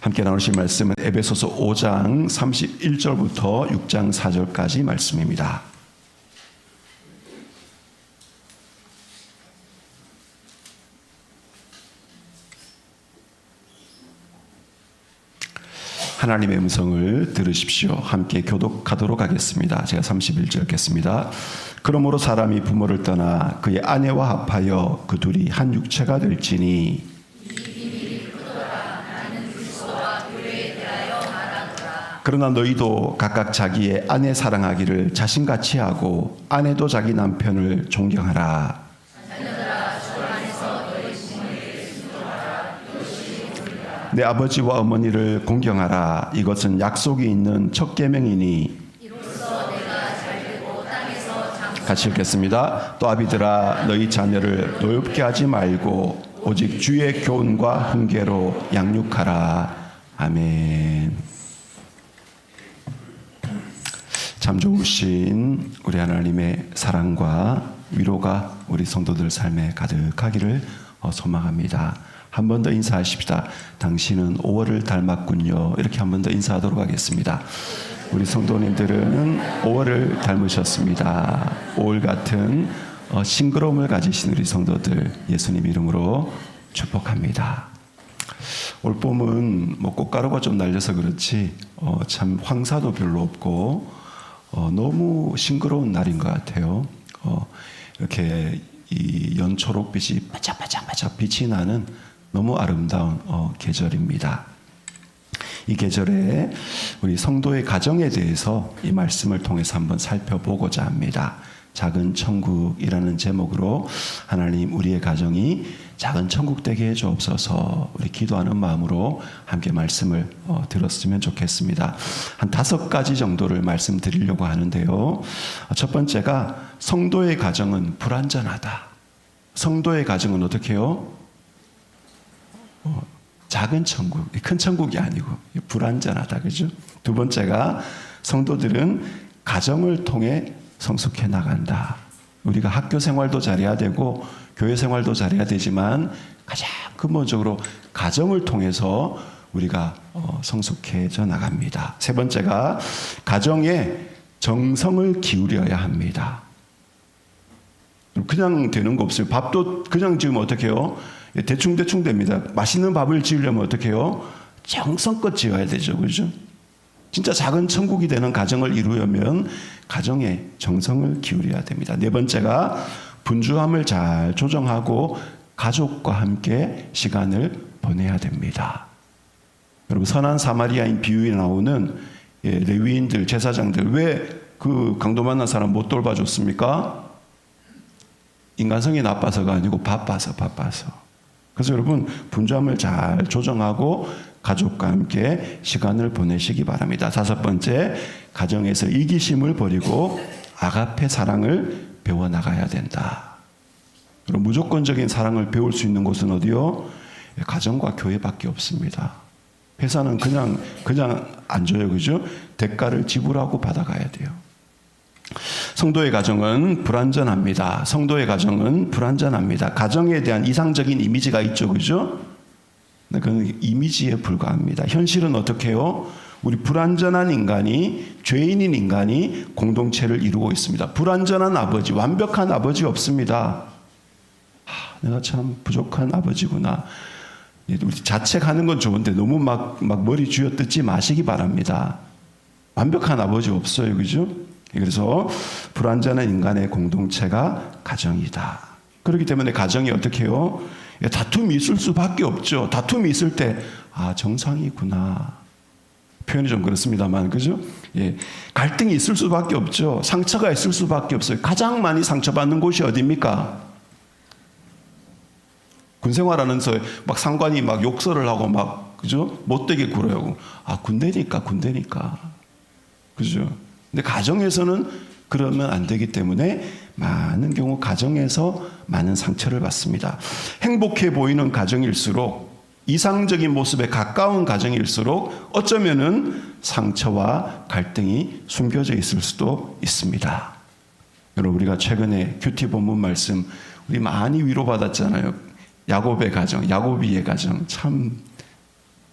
함께 나누실 말씀은 에베소서 5장 31절부터 6장 4절까지 말씀입니다. 하나님의 음성을 들으십시오. 함께 교독하도록 하겠습니다. 제가 31절 읽겠습니다. 그러므로 사람이 부모를 떠나 그의 아내와 합하여 그 둘이 한 육체가 될지니 그러나 너희도 각각 자기의 아내 사랑하기를 자신같이 하고 아내도 자기 남편을 존경하라. 내 아버지와 어머니를 공경하라. 이것은 약속이 있는 첫 계명이니. 같이 읽겠습니다. 또 아비들아 너희 자녀를 노엽게 하지 말고 오직 주의 교훈과 훈계로 양육하라. 아멘. 참 좋으신 우리 하나님의 사랑과 위로가 우리 성도들 삶에 가득하기를 소망합니다. 한 번 더 인사하십시다. 당신은 5월을 닮았군요. 이렇게 한 번 더 인사하도록 하겠습니다. 우리 성도님들은 5월을 닮으셨습니다. 5월 같은 싱그러움을 가지신 우리 성도들 예수님 이름으로 축복합니다. 올 봄은 꽃가루가 좀 날려서 그렇지 참 황사도 별로 없고 너무 싱그러운 날인 것 같아요. 이렇게 이 연초록빛이 반짝반짝 빛이 나는 너무 아름다운 계절입니다. 이 계절에 우리 성도의 가정에 대해서 이 말씀을 통해서 한번 살펴보고자 합니다. 작은 천국이라는 제목으로 하나님 우리의 가정이 작은 천국 되게 해주옵소서. 우리 기도하는 마음으로 함께 말씀을 들었으면 좋겠습니다. 한 5가지 정도를 말씀드리려고 하는데요. 첫 번째가 성도의 가정은 불완전하다. 성도의 가정은 어떻게 해요? 작은 천국, 큰 천국이 아니고 불완전하다. 그죠? 두 번째가 성도들은 가정을 통해 성숙해 나간다. 우리가 학교 생활도 잘해야 되고 교회 생활도 잘해야 되지만 가장 근본적으로 가정을 통해서 우리가 성숙해져 나갑니다. 세 번째가 가정에 정성을 기울여야 합니다. 그냥 되는 거 없어요. 밥도 그냥 지으면 어떻게 해요? 대충 됩니다. 맛있는 밥을 지으려면 어떻게 해요? 정성껏 지어야 되죠. 그죠? 진짜 작은 천국이 되는 가정을 이루려면 가정에 정성을 기울여야 됩니다. 네 번째가 분주함을 잘 조정하고 가족과 함께 시간을 보내야 됩니다. 여러분 선한 사마리아인 비유에 나오는 레위인들, 제사장들 왜 그 강도 만난 사람 못 돌봐줬습니까? 인간성이 나빠서가 아니고 바빠서. 그래서 여러분 분주함을 잘 조정하고 가족과 함께 시간을 보내시기 바랍니다. 5번째, 가정에서 이기심을 버리고 아가페 사랑을 배워나가야 된다. 그럼 무조건적인 사랑을 배울 수 있는 곳은 어디요? 가정과 교회밖에 없습니다. 회사는 그냥 안 줘요. 그죠? 대가를 지불하고 받아가야 돼요. 성도의 가정은 불완전합니다. 가정에 대한 이상적인 이미지가 있죠. 그죠? 그건 이미지에 불과합니다. 현실은 어떻게 해요? 우리 불완전한 인간이, 죄인인 인간이 공동체를 이루고 있습니다. 불완전한 아버지, 완벽한 아버지 없습니다. 내가 참 부족한 아버지구나. 우리 자책하는 건 좋은데 너무 막 머리 쥐어뜯지 마시기 바랍니다. 완벽한 아버지 없어요. 그죠? 그래서 불완전한 인간의 공동체가 가정이다. 그렇기 때문에 가정이 어떻게 해요? 다툼이 있을 수밖에 없죠. 다툼이 있을 때 정상이구나. 표현이 좀 그렇습니다만 그죠? 갈등이 있을 수밖에 없죠. 상처가 있을 수밖에 없어요. 가장 많이 상처받는 곳이 어디입니까? 군생활하면서 막 상관이 막 욕설을 하고 그죠? 못되게 굴어요. 군대니까. 그죠? 근데 가정에서는 그러면 안 되기 때문에 많은 경우 가정에서 많은 상처를 받습니다. 행복해 보이는 가정일수록, 이상적인 모습에 가까운 가정일수록 어쩌면은 상처와 갈등이 숨겨져 있을 수도 있습니다. 여러분 우리가 최근에 큐티 본문 말씀 우리 많이 위로받았잖아요. 야곱의 가정, 야곱이의 가정 참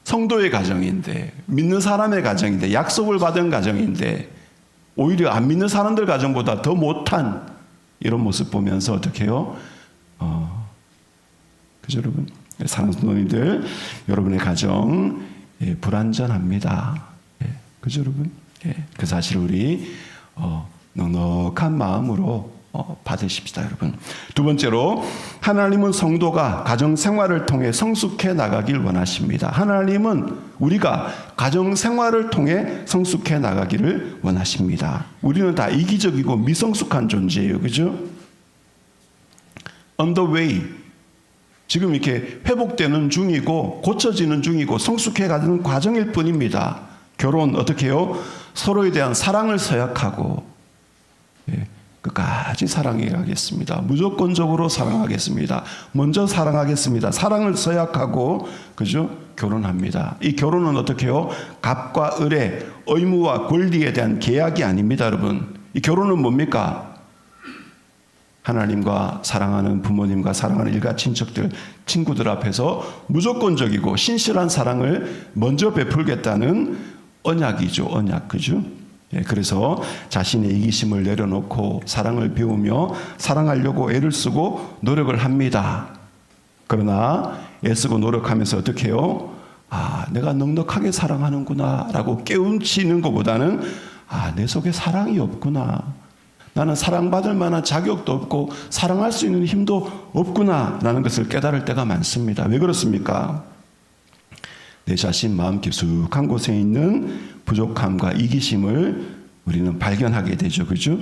성도의 가정인데, 믿는 사람의 가정인데, 약속을 받은 가정인데, 오히려 안 믿는 사람들 가정보다 더 못한 이런 모습 보면서 어떻게 해요? 그죠, 여러분? 사랑하는 성도님들, 여러분의 가정 불완전합니다. 그죠, 여러분? 그 사실을 우리 넉넉한 마음으로 받으십시다, 여러분. 두 번째로, 하나님은 성도가 가정 생활을 통해 성숙해 나가길 원하십니다. 하나님은 우리가 가정 생활을 통해 성숙해 나가기를 원하십니다. 우리는 다 이기적이고 미성숙한 존재예요, 그죠? On the way. 지금 이렇게 회복되는 중이고 고쳐지는 중이고 성숙해 가는 과정일 뿐입니다. 결혼 어떻게 해요? 서로에 대한 사랑을 서약하고 끝까지 사랑해 가겠습니다. 무조건적으로 사랑하겠습니다. 먼저 사랑하겠습니다. 사랑을 서약하고, 그죠? 결혼합니다. 이 결혼은 어떻게 해요? 갑과 을의 의무와 권리에 대한 계약이 아닙니다, 여러분. 이 결혼은 뭡니까? 하나님과 사랑하는 부모님과 사랑하는 일가 친척들, 친구들 앞에서 무조건적이고 신실한 사랑을 먼저 베풀겠다는 언약이죠. 언약, 그죠? 그래서 자신의 이기심을 내려놓고 사랑을 배우며 사랑하려고 애를 쓰고 노력을 합니다. 그러나 애쓰고 노력하면서 어떻게 해요? 내가 넉넉하게 사랑하는구나 라고 깨우치는 것보다는 내 속에 사랑이 없구나. 나는 사랑받을 만한 자격도 없고 사랑할 수 있는 힘도 없구나 라는 것을 깨달을 때가 많습니다. 왜 그렇습니까? 내 자신 마음 깊숙한 곳에 있는 부족함과 이기심을 우리는 발견하게 되죠. 그죠?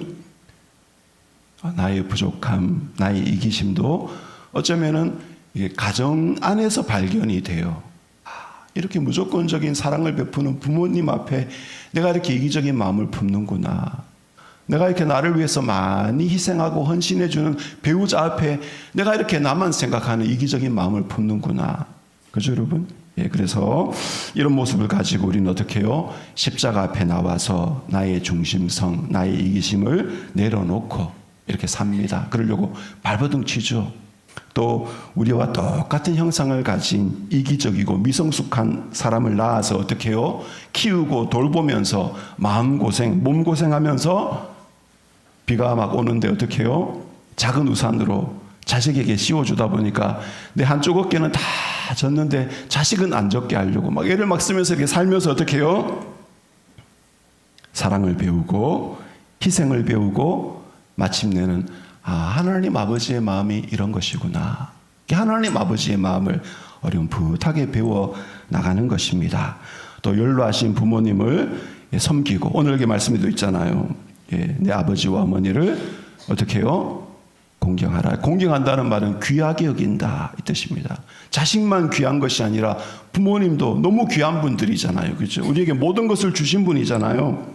나의 부족함, 나의 이기심도 어쩌면은 가정 안에서 발견이 돼요. 이렇게 무조건적인 사랑을 베푸는 부모님 앞에 내가 이렇게 이기적인 마음을 품는구나. 내가 이렇게 나를 위해서 많이 희생하고 헌신해주는 배우자 앞에 내가 이렇게 나만 생각하는 이기적인 마음을 품는구나. 그죠, 여러분? 그래서 이런 모습을 가지고 우리는 어떻게 해요? 십자가 앞에 나와서 나의 중심성, 나의 이기심을 내려놓고 이렇게 삽니다. 그러려고 발버둥 치죠. 또 우리와 똑같은 형상을 가진 이기적이고 미성숙한 사람을 낳아서 어떻게 해요? 키우고 돌보면서 마음고생, 몸고생하면서 비가 막 오는데 어떻게 해요? 작은 우산으로 자식에게 씌워주다 보니까 내 한쪽 어깨는 다 졌는데 자식은 안 젖게 하려고 막 애를 막 쓰면서 이렇게 살면서 어떻게 해요? 사랑을 배우고 희생을 배우고 마침내는 하나님 아버지의 마음이 이런 것이구나. 하나님 아버지의 마음을 어렴풋하게 배워 나가는 것입니다. 또 연로하신 부모님을 섬기고 오늘 이렇게 말씀에도 있잖아요. 내 아버지와 어머니를 어떻게 해요? 공경하라. 공경한다는 말은 귀하게 여긴다 이 뜻입니다. 자식만 귀한 것이 아니라 부모님도 너무 귀한 분들이잖아요. 그렇죠? 우리에게 모든 것을 주신 분이잖아요.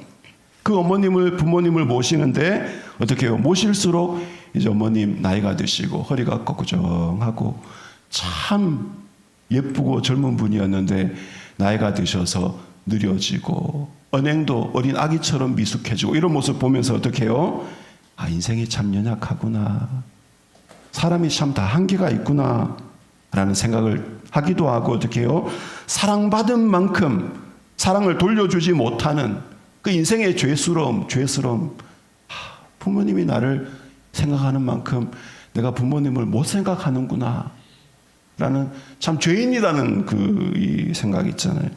그 어머님을 부모님을 모시는데 어떻게 해요? 모실수록 이제 어머님 나이가 드시고 허리가 꺾구정하고 참 예쁘고 젊은 분이었는데 나이가 드셔서 느려지고 언행도 어린 아기처럼 미숙해지고 이런 모습 보면서 어떻게 해요? 인생이 참 연약하구나. 사람이 참 다 한계가 있구나. 라는 생각을 하기도 하고 어떻게 해요? 사랑받은 만큼 사랑을 돌려주지 못하는 그 인생의 죄스러움. 부모님이 나를 생각하는 만큼 내가 부모님을 못 생각하는구나. 라는 참 죄인이라는 이 생각이 있잖아요.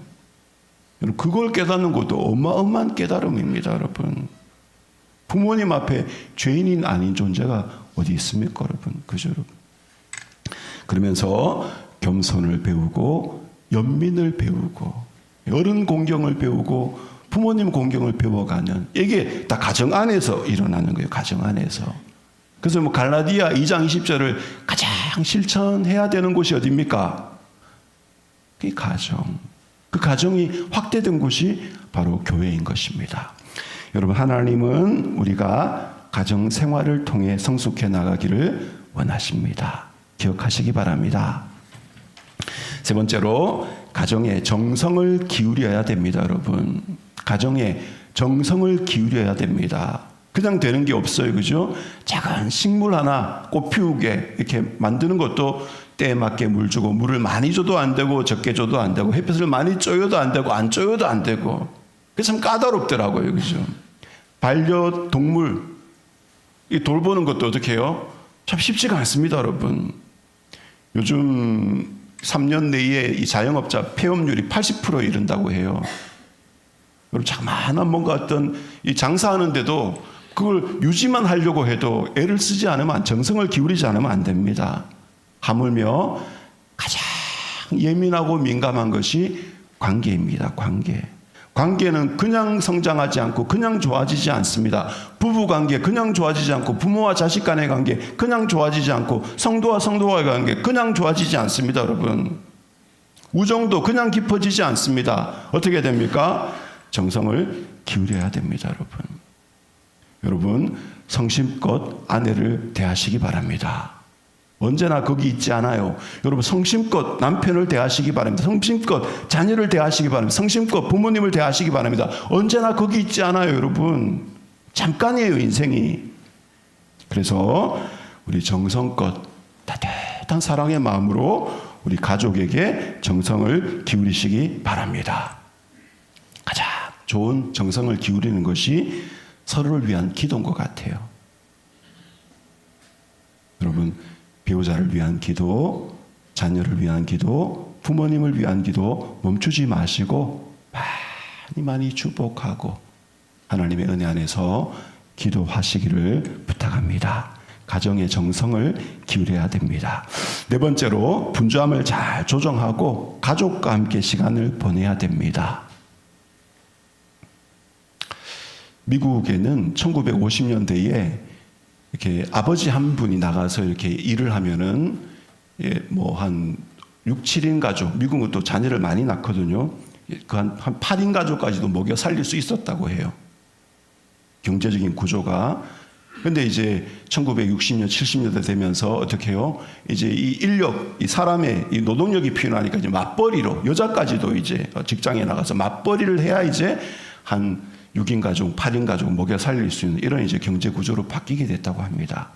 그걸 깨닫는 것도 어마어마한 깨달음입니다, 여러분. 부모님 앞에 죄인인 아닌 존재가 어디 있습니까, 여러분? 그죠, 여러분? 그러면서 겸손을 배우고 연민을 배우고 어른 공경을 배우고 부모님 공경을 배워가는 이게 다 가정 안에서 일어나는 거예요. 가정 안에서. 그래서 갈라디아 2장 20절을 가장 실천해야 되는 곳이 어디입니까? 그 가정. 그 가정이 확대된 곳이 바로 교회인 것입니다. 여러분, 하나님은 우리가 가정 생활을 통해 성숙해 나가기를 원하십니다. 기억하시기 바랍니다. 세 번째로 가정에 정성을 기울여야 됩니다, 여러분. 가정에 정성을 기울여야 됩니다. 그냥 되는 게 없어요, 그죠? 작은 식물 하나 꽃 피우게 이렇게 만드는 것도 때에 맞게 물 주고, 물을 많이 줘도 안 되고 적게 줘도 안 되고, 햇빛을 많이 쬐어도 안 되고 안 쬐어도 안 되고, 그게 참 까다롭더라고요. 그죠? 반려동물 이 돌보는 것도 어떻게 해요? 참 쉽지가 않습니다, 여러분. 요즘 3년 내에 이 자영업자 폐업률이 80%에 이른다고 해요. 여러분, 자그마한 뭔가 어떤 이 장사하는데도 그걸 유지만 하려고 해도 애를 쓰지 않으면, 정성을 기울이지 않으면 안 됩니다. 하물며 가장 예민하고 민감한 것이 관계입니다. 관계는 그냥 성장하지 않고 그냥 좋아지지 않습니다. 부부 관계 그냥 좋아지지 않고, 부모와 자식 간의 관계 그냥 좋아지지 않고, 성도와 성도와의 관계 그냥 좋아지지 않습니다. 여러분, 우정도 그냥 깊어지지 않습니다. 어떻게 됩니까? 정성을 기울여야 됩니다. 여러분, 성심껏 아내를 대하시기 바랍니다. 언제나 거기 있지 않아요. 여러분, 성심껏 남편을 대하시기 바랍니다. 성심껏 자녀를 대하시기 바랍니다. 성심껏 부모님을 대하시기 바랍니다. 언제나 거기 있지 않아요, 여러분. 잠깐이에요, 인생이. 그래서 우리 정성껏 따뜻한 사랑의 마음으로 우리 가족에게 정성을 기울이시기 바랍니다. 가장 좋은 정성을 기울이는 것이 서로를 위한 기도인 것 같아요. 여러분, 배우자를 위한 기도, 자녀를 위한 기도, 부모님을 위한 기도 멈추지 마시고 많이 축복하고 하나님의 은혜 안에서 기도하시기를 부탁합니다. 가정의 정성을 기울여야 됩니다. 네 번째로, 분주함을 잘 조정하고 가족과 함께 시간을 보내야 됩니다. 미국에는 1950년대에 이렇게 아버지 한 분이 나가서 이렇게 일을 하면은 뭐 한 6, 7인 가족, 미국은 또 자녀를 많이 낳거든요. 그 한 8인 가족까지도 먹여 살릴 수 있었다고 해요. 경제적인 구조가. 근데 이제 1960년, 70년대 되면서 어떻게 해요? 이제 이 인력, 이 사람의 이 노동력이 필요하니까 이제 맞벌이로, 여자까지도 이제 직장에 나가서 맞벌이를 해야 이제 한 6인 가족, 8인 가족 먹여 살릴 수 있는 이런 이제 경제 구조로 바뀌게 됐다고 합니다.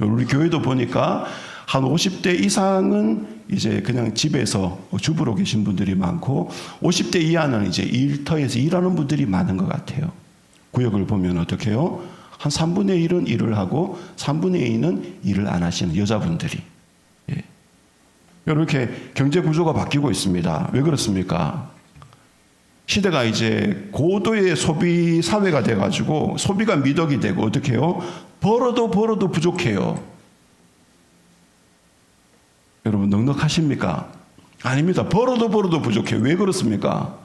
우리 교회도 보니까 한 50대 이상은 이제 그냥 집에서 주부로 계신 분들이 많고, 50대 이하는 이제 일터에서 일하는 분들이 많은 것 같아요. 구역을 보면 어떻게 해요? 한 3분의 1은 일을 하고 3분의 2는 일을 안 하시는 여자분들이. 예. 이렇게 경제 구조가 바뀌고 있습니다. 왜 그렇습니까? 시대가 이제 고도의 소비 사회가 돼가지고 소비가 미덕이 되고, 어떻게 해요? 벌어도 부족해요. 여러분, 넉넉하십니까? 아닙니다. 벌어도 부족해요. 왜 그렇습니까?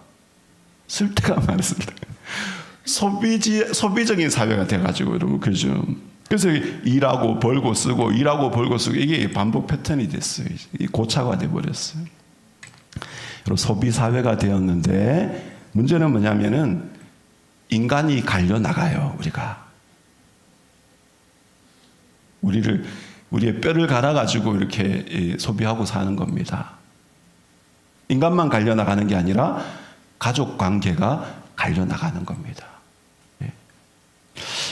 쓸 데가 많습니다. 소비적인 사회가 돼가지고, 여러분, 그죠? 그래서 일하고 벌고 쓰고, 일하고 벌고 쓰고, 이게 반복 패턴이 됐어요. 고차가 돼버렸어요. 소비 사회가 되었는데, 문제는 뭐냐면은 인간이 갈려 나가요. 우리의 뼈를 갈아가지고 이렇게 소비하고 사는 겁니다. 인간만 갈려 나가는 게 아니라 가족 관계가 갈려 나가는 겁니다.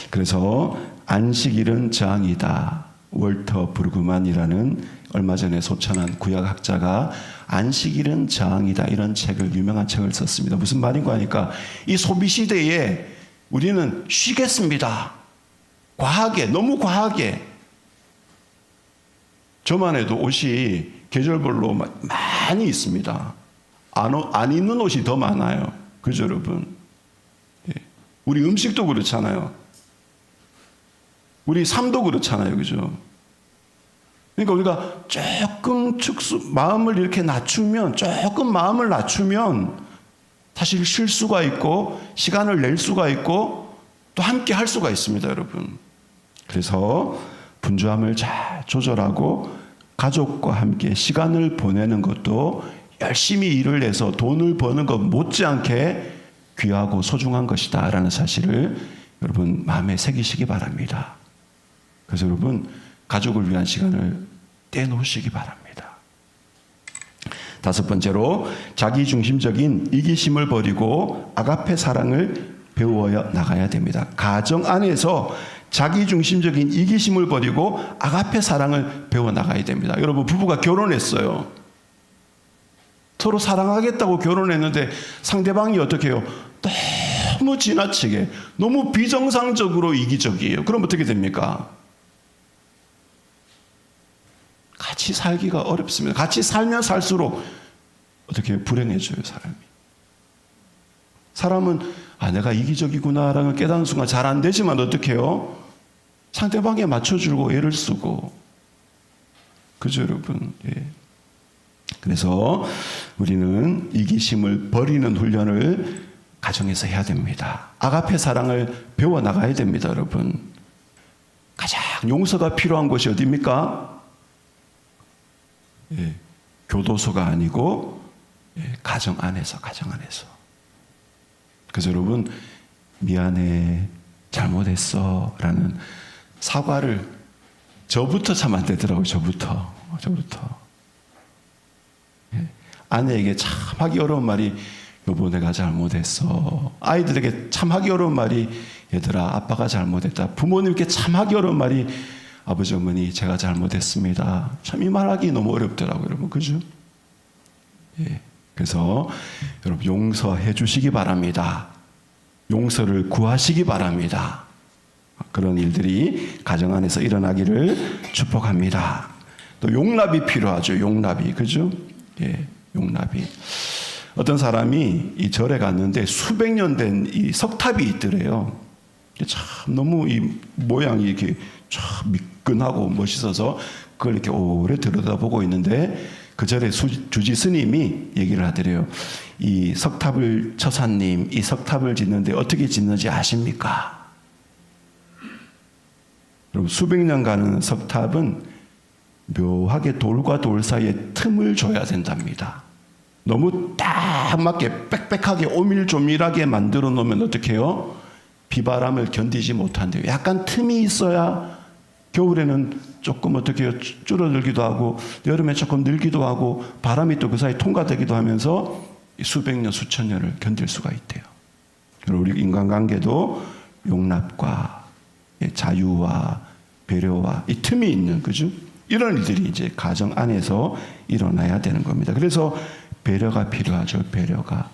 그래서 안식일은 저항이다. 월터 브루그만이라는 얼마 전에 소천한 구약학자가 안식일은 저항이다, 이런 책을, 유명한 책을 썼습니다. 무슨 말인가 하니까, 이 소비 시대에 우리는 쉬겠습니다. 과하게, 너무 과하게. 저만 해도 옷이 계절별로 많이 있습니다. 안 입는 옷이 더 많아요. 그죠, 여러분? 우리 음식도 그렇잖아요. 우리 삶도 그렇잖아요. 그죠? 그러니까 우리가 조금 마음을 이렇게 낮추면, 조금 마음을 낮추면 사실 쉴 수가 있고, 시간을 낼 수가 있고, 또 함께 할 수가 있습니다, 여러분. 그래서 분주함을 잘 조절하고 가족과 함께 시간을 보내는 것도 열심히 일을 해서 돈을 버는 것 못지않게 귀하고 소중한 것이다 라는 사실을 여러분 마음에 새기시기 바랍니다. 그래서 여러분, 가족을 위한 시간을 떼놓으시기 바랍니다. 다섯 번째로, 자기중심적인 이기심을 버리고 아가페 사랑을 배워 나가야 됩니다. 가정 안에서 자기중심적인 이기심을 버리고 아가페 사랑을 배워나가야 됩니다. 여러분, 부부가 결혼했어요. 서로 사랑하겠다고 결혼했는데 상대방이 어떻게 해요? 너무 지나치게, 너무 비정상적으로 이기적이에요. 그럼 어떻게 됩니까? 같이 살기가 어렵습니다. 같이 살면 살수록 어떻게 불행해져요, 사람이. 사람은 내가 이기적이구나라는 걸 깨닫는 순간 잘 안 되지만 어떻게 해요? 상대방에 맞춰주고 애를 쓰고. 그죠, 여러분? 예. 그래서 우리는 이기심을 버리는 훈련을 가정에서 해야 됩니다. 아가페 사랑을 배워나가야 됩니다, 여러분. 가장 용서가 필요한 곳이 어디입니까? 예, 교도소가 아니고 가정 안에서. 그래서 여러분, 미안해, 잘못했어 라는 사과를 저부터 참 안 되더라고요. 저부터. 예, 아내에게 참 하기 어려운 말이 여보 내가 잘못했어. 아이들에게 참 하기 어려운 말이 얘들아 아빠가 잘못했다. 부모님께 참 하기 어려운 말이 아버지 어머니 제가 잘못했습니다. 참 이 말하기 너무 어렵더라고요, 여러분. 그죠? 예. 그래서 여러분 용서해 주시기 바랍니다. 용서를 구하시기 바랍니다. 그런 일들이 가정 안에서 일어나기를 축복합니다. 또 용납이 필요하죠. 용납이. 그죠? 예, 용납이. 어떤 사람이 이 절에 갔는데 수백 년 된 이 석탑이 있더래요. 참 너무 이 모양이 이렇게 참 미끈하고 멋있어서 그걸 이렇게 오래 들여다보고 있는데 그 절에 주지 스님이 얘기를 하더래요. 이 석탑을, 처사님, 이 석탑을 짓는데 어떻게 짓는지 아십니까? 여러분, 수백 년 가는 석탑은 묘하게 돌과 돌 사이에 틈을 줘야 된답니다. 너무 딱 맞게 빽빽하게 오밀조밀하게 만들어 놓으면 어떻게 해요? 비바람을 견디지 못한대요. 약간 틈이 있어야 겨울에는 조금 어떻게 해요? 줄어들기도 하고 여름에 조금 늘기도 하고 바람이 또 그 사이 통과되기도 하면서 수백 년, 수천 년을 견딜 수가 있대요. 우리 인간관계도 용납과 자유와 배려와 이 틈이 있는, 그죠? 이런 일들이 이제 가정 안에서 일어나야 되는 겁니다. 그래서 배려가 필요하죠. 배려가.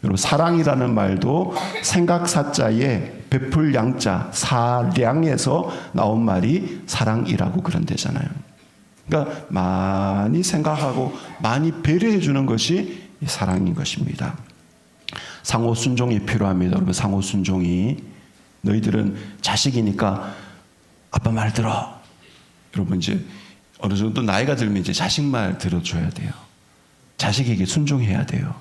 여러분, 사랑이라는 말도 생각사자에 베풀 양자 사량에서 나온 말이 사랑이라고 그런대잖아요. 그러니까 많이 생각하고 많이 배려해 주는 것이 사랑인 것입니다. 상호 순종이 필요합니다. 여러분, 상호 순종이. 너희들은 자식이니까 아빠 말 들어. 여러분, 이제 어느 정도 나이가 들면 이제 자식 말 들어줘야 돼요. 자식에게 순종해야 돼요.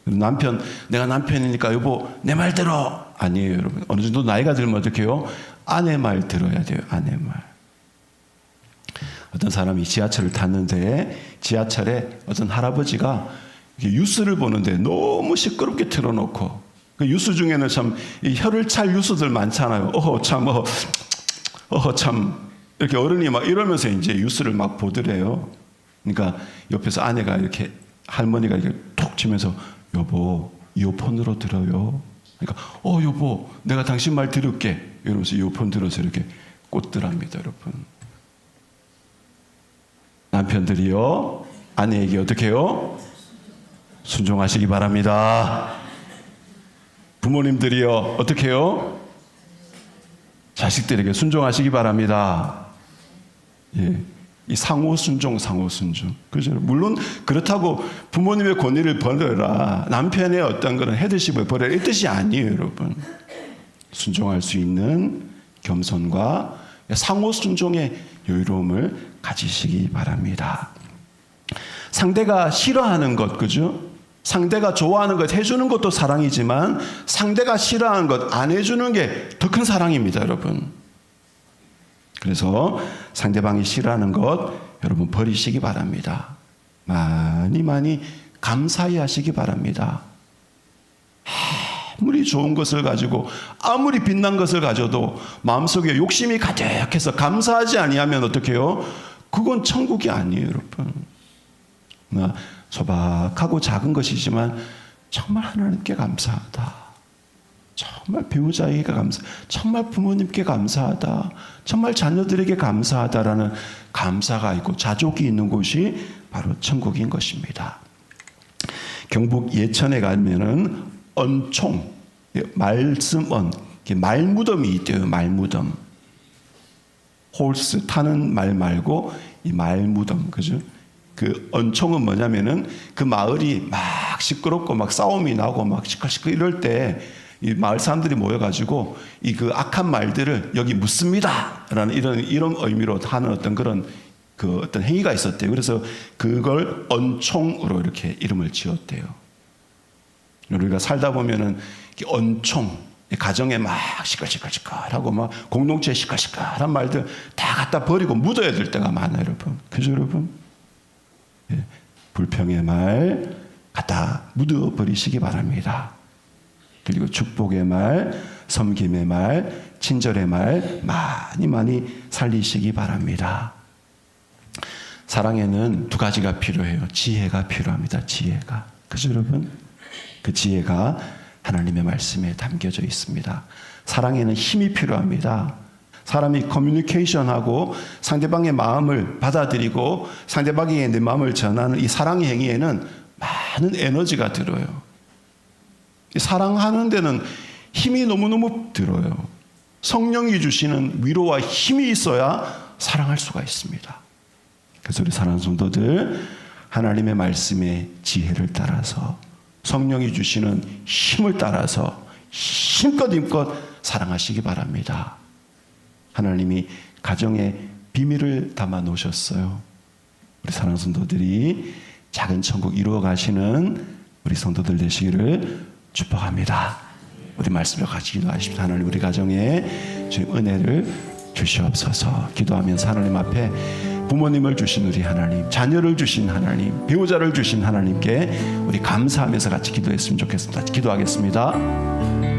남편, 내가 남편이니까 여보 내 말 들어. 아니에요, 여러분. 어느 정도 나이가 들면 어떻게 해요? 아내 말 들어야 돼요. 아내 말. 어떤 사람이 지하철을 탔는데 지하철에 어떤 할아버지가 뉴스를 보는데 너무 시끄럽게 틀어놓고, 그 뉴스 중에는 참 혀를 찰 뉴스들 많잖아요. 참 이렇게 어른이 막 이러면서 이제 뉴스를 막 보더래요. 그러니까 옆에서 아내가 이렇게, 할머니가 이렇게 톡 치면서 여보 이어폰으로 들어요. 그러니까 여보 내가 당신 말 들을게 이러면서 이어폰 들어서 이렇게 꽂더랍니다. 여러분, 남편들이요 아내에게 어떻게 해요? 순종하시기 바랍니다. 부모님들이요 어떻게 해요? 자식들에게 순종하시기 바랍니다. 예. 이 상호 순종. 그죠? 물론 그렇다고 부모님의 권위를 버려라, 남편의 어떤 그런 헤드십을 버려라, 이 뜻이 아니에요, 여러분. 순종할 수 있는 겸손과 상호 순종의 여유로움을 가지시기 바랍니다. 상대가 싫어하는 것, 그죠? 상대가 좋아하는 것 해주는 것도 사랑이지만 상대가 싫어하는 것 안 해주는 게 더 큰 사랑입니다, 여러분. 그래서 상대방이 싫어하는 것 여러분 버리시기 바랍니다. 많이 감사히 하시기 바랍니다. 아무리 좋은 것을 가지고 아무리 빛난 것을 가져도 마음속에 욕심이 가득해서 감사하지 아니하면 어떻게 해요? 그건 천국이 아니에요, 여러분. 소박하고 작은 것이지만 정말 하나님께 감사하다. 정말 배우자에게 정말 부모님께 감사하다, 정말 자녀들에게 감사하다라는 감사가 있고 자족이 있는 곳이 바로 천국인 것입니다. 경북 예천에 가면은 언총, 말씀언, 말무덤이 있대요. 말무덤. 홀스 타는 말 말고 이 말무덤, 그죠? 그 언총은 뭐냐면은 그 마을이 막 시끄럽고 막 싸움이 나고 막 시끌시끌 이럴 때 이 마을 사람들이 모여가지고 이 그 악한 말들을 여기 묻습니다라는 이런 의미로 하는 어떤 그런 그 어떤 행위가 있었대요. 그래서 그걸 언총으로 이렇게 이름을 지었대요. 우리가 살다 보면은 언총, 가정에 막 시끌시끌시끌하고 막 공동체에 시끌시끌한 말들 다 갖다 버리고 묻어야 될 때가 많아요, 여러분. 그죠, 여러분? 예, 불평의 말 갖다 묻어버리시기 바랍니다. 그리고 축복의 말, 섬김의 말, 친절의 말 많이 살리시기 바랍니다. 사랑에는 두 가지가 필요해요. 지혜가 필요합니다. 지혜가. 그죠, 여러분? 그 지혜가 하나님의 말씀에 담겨져 있습니다. 사랑에는 힘이 필요합니다. 사람이 커뮤니케이션하고 상대방의 마음을 받아들이고 상대방에게 내 마음을 전하는 이 사랑의 행위에는 많은 에너지가 들어요. 사랑하는 데는 힘이 너무너무 들어요. 성령이 주시는 위로와 힘이 있어야 사랑할 수가 있습니다. 그래서 우리 사랑하는 성도들, 하나님의 말씀의 지혜를 따라서 성령이 주시는 힘을 따라서 힘껏 사랑하시기 바랍니다. 하나님이 가정에 비밀을 담아 놓으셨어요. 우리 사랑하는 성도들이 작은 천국 이루어 가시는 우리 성도들 되시기를 축복합니다. 우리 말씀을 같이 기도하십시다. 하나님, 우리 가정에 주님 은혜를 주시옵소서. 기도하면서 하나님 앞에 부모님을 주신 우리 하나님, 자녀를 주신 하나님, 배우자를 주신 하나님께 우리 감사하면서 같이 기도했으면 좋겠습니다. 기도하겠습니다.